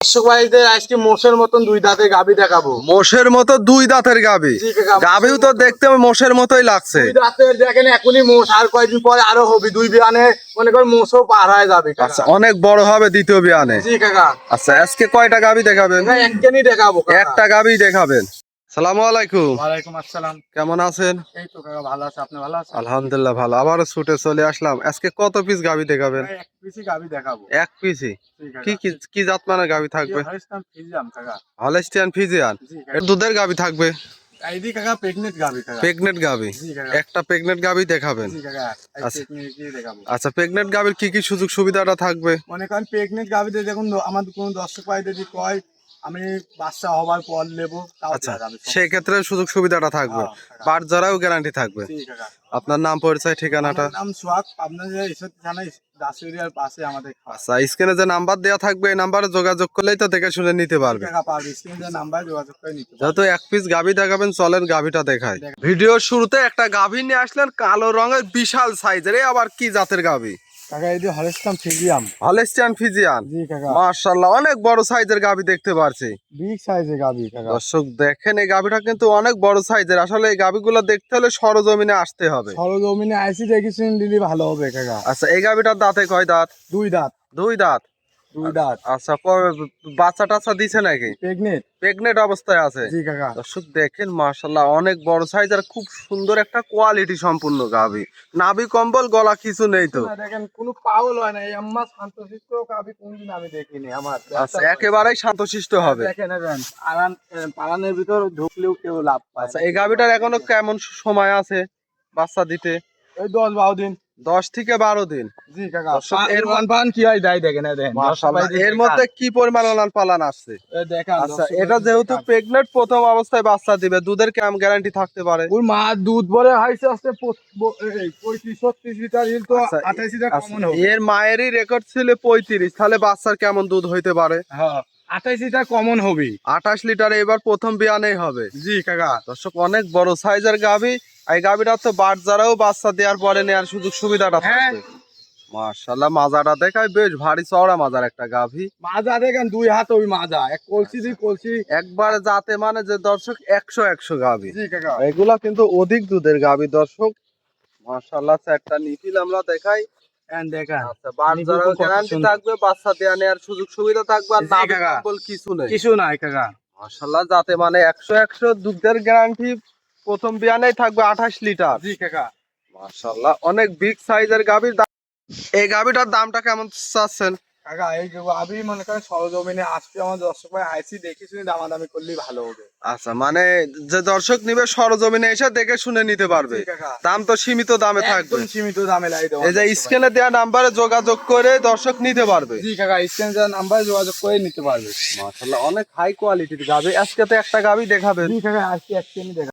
দর্শক ভাইদের আজকে মোষের মতন দুই দাঁতের গাভী দেখাবো। মোষের মতো দুই দাঁতের গাভী। গাভীও তো দেখতে মোষের মতোই লাগছে। দুই দাঁতের দেখেন, এখনই মোষ, আর কয়েকদিন পরে আরো হবে। দুই বিয়ানে মনে করেন মোষও পার হয়ে যাবে। আচ্ছা, অনেক বড় হবে দ্বিতীয় বিয়ানে। জি কাকা। আচ্ছা, আজকে কয়টা গাভী দেখাবেন? একজনই দেখাবো। একটা গাভী দেখাবেন। সালামু আলাইকুম। ওয়ালাইকুম আসসালাম। কেমন আছেন? এই তো কাকা ভালো আছে, আপনি ভালো আছেন? আলহামদুলিল্লাহ ভালো। আবারও ছুটে চলে আসলাম। আজকে কত পিস গাভী দেখাবেন? এক পিসি গাভী দেখাবো। এক পিসি। জি কাকা। কি কি কি জাত মানের গাভী থাকবে? হলস্টাইন ফ্রিজিয়ান কাকা। Holstein Friesian. জি কাকা। এর দুধের গাভী থাকবে? এইদি কাকা প্রেগনেন্ট গাভী কাকা। প্রেগনেন্ট গাভী। জি কাকা। একটা প্রেগনেন্ট গাভী দেখাবেন। জি কাকা, এই আচ্ছা। প্রেগনেন্টই দেখাবো। আচ্ছা, প্রেগনেন্ট গাভীর কি কি সুযোগ সুবিধাটা থাকবে? মনে করেন প্রেগনেন্ট গাভীতে দেখুন, আমাদের কোনো দর্শক ভাই যদি কয় আমি বাচ্চা হবার পর নেবো, তাও আচ্ছা, দেওয়া যাবে। সেই ক্ষেত্রে সুযোগ সুবিধাটা থাকবে। হ্যাঁ, পার যারাও গ্যারান্টি থাকবে। জি কাকা। আপনার নাম, পরিচয়, ঠিকানাটা? আমার নাম সোহাগ, আপনার যে ঈশ্বর থানা দাসুরিয়ার পাশে আমাদের খাওয়া। আচ্ছা, স্ক্রিনে যে নাম্বার দেওয়া থাকবে এই নাম্বারে যোগাযোগ করলেই তো দেখে শুনে নিতে পারবে। টাকা পাবে, স্ক্রিনে নাম্বার যোগাযোগ করে নিতে পারবে। যেহেতু এক পিস গাভী দেখাবেন, চলেন গাভীটা দেখায়। দেখান। ভিডিওর শুরুতে একটা গাভী নিয়ে আসলেন, কালো রঙের বিশাল সাইজের। এই আবার কি জাতের গাভী? কাকা এই যে হলস্টাইন ফ্রিজিয়ান। Holstein Friesian. জি কাকা। মাশাআল্লাহ, অনেক বড় সাইজের গাভী দেখতে পারছি। বিগ সাইজের গাভী কাকা। দর্শক দেখেন, এই গাভীটা কিন্তু অনেক বড় সাইজের। আসলে এই গাভীগুলো দেখতে হলে সরজমিনে আসতে হবে। সরজমিনে আইসি দেখেছেন দিলি ভালো হবে কাকা। আচ্ছা, এই গাভীটার দাঁতে কয় দাঁত? দুই দাঁত। দুই দাঁত। দুই দাঁত। আচ্ছা, বাচ্চা টাচ্চা দিছে নাকি? প্রেগনেন্ট। প্রেগনেন্ট অবস্থায় আছে। জি কাকা। দর্শক দেখেন, মাশাআল্লাহ অনেক বড় সাইজ আর খুব সুন্দর একটা কোয়ালিটি সম্পূর্ণ গাভী। নাভি কম্বল, গলা কিছু নেই তো? দেখেন কোনো পাগল হয় না, এই আম্মা শান্তশিষ্ট গাভী কোনদিন আমি দেখিনি আমার। আচ্ছা, একেবারেই শান্তশিষ্ট হবে। দেখেন পালানের ভিতর ঢুকলেও কেউ লাভ পায়। আচ্ছা, এই গাভীটার এখনো কেমন সময় আছে বাচ্চা দিতে? ওই 10-12 দিন। 10 থেকে 12 দিন। জি কাকা। দর্শক, এর পান কি হয় দেয় দেখেন, দেখেন মাশাআল্লাহ এর মধ্যে কি পরিমাণ লালন পালন আসছে। দেখেন। আচ্ছা, এটা যেহেতু প্রেগনেন্ট, প্রথম অবস্থায় বাচ্চা দিবে, দুধের কেমন গ্যারান্টি থাকতে পারে? ওর মা দুধ বলে হাইছে আসছে 35-36 লিটার, হিল তো 28 লিটার আচ্ছা, কমন হবে। এর মায়েরই রেকর্ড ছিল 35, তাহলে বাচ্চার কেমন দুধ হইতে পারে? হ্যাঁ, 28 লিটার কমন হবে। 28 লিটার এবার প্রথম বিয়ানেই হবে। জি কাকা। দর্শক, অনেক বড় সাইজের গাভী। এই গাভীটা তো বাট যারাও বাচ্চা দেওয়ার পরে নেওয়ার সুযোগ সুবিধাটা হ্যাঁ। থাকবে। মাশাআল্লাহ, মাজাটা দেখায় বেশ ভারী চওড়া মাজার একটা গাভী। মাজা দেখেন, দুই হাত ওই মাজা, এক কলসি দুই কলসি একবারে যাতে মানে যে দর্শক 100 গাভী। জি কাকা। এগুলা কিন্তু অধিক দুধের গাভী দর্শক। মাশাআল্লাহ, চারটা নিপিল আমরা দেখাই। দেখেন আচ্ছা, বাট যারাও গ্যারান্টি থাকবে, বাচ্চা দেওয়া নেওয়ার সুযোগ সুবিধা থাকবে, আর জি নাভি কাকা। কম্বল কিছু নেই। কিছু নাই কাকা। মাশাআল্লাহ, যাতে মানে 100 দুধের গ্যারান্টি প্রথম বিয়ানেই থাকবে 28 লিটার। জি কাকা। মাশাআল্লাহ, অনেক বিগ সাইজের গাভীর। এই গাভীটার দামটা কেমন চাচ্ছেন? কাকা এই যে আমি মনে করেন সরজমিনে আসছে, আমার দর্শক ভাই আইসি দেখে শুনে দামাদামি করলেই ভালো হবে। আচ্ছা, মানে যে দর্শক নিবে সরজমিনে এসে দেখে শুনে নিতে পারবে। জি কাকা। দাম তো সীমিত দামে থাকবে। একদম সীমিত দামে লাই দেবো। এই যে স্ক্রিনে দেওয়া নাম্বারে যোগাযোগ করে দর্শক নিতে পারবে। জি কাকা, স্ক্রিনে নাম্বার যোগাযোগ করে নিতে পারবে। মাশাআল্লাহ, অনেক হাই কোয়ালিটির গাভী। আজকে তো একটা গাভী দেখাবেন। জি কাকা, আজকে একদমই দেখা।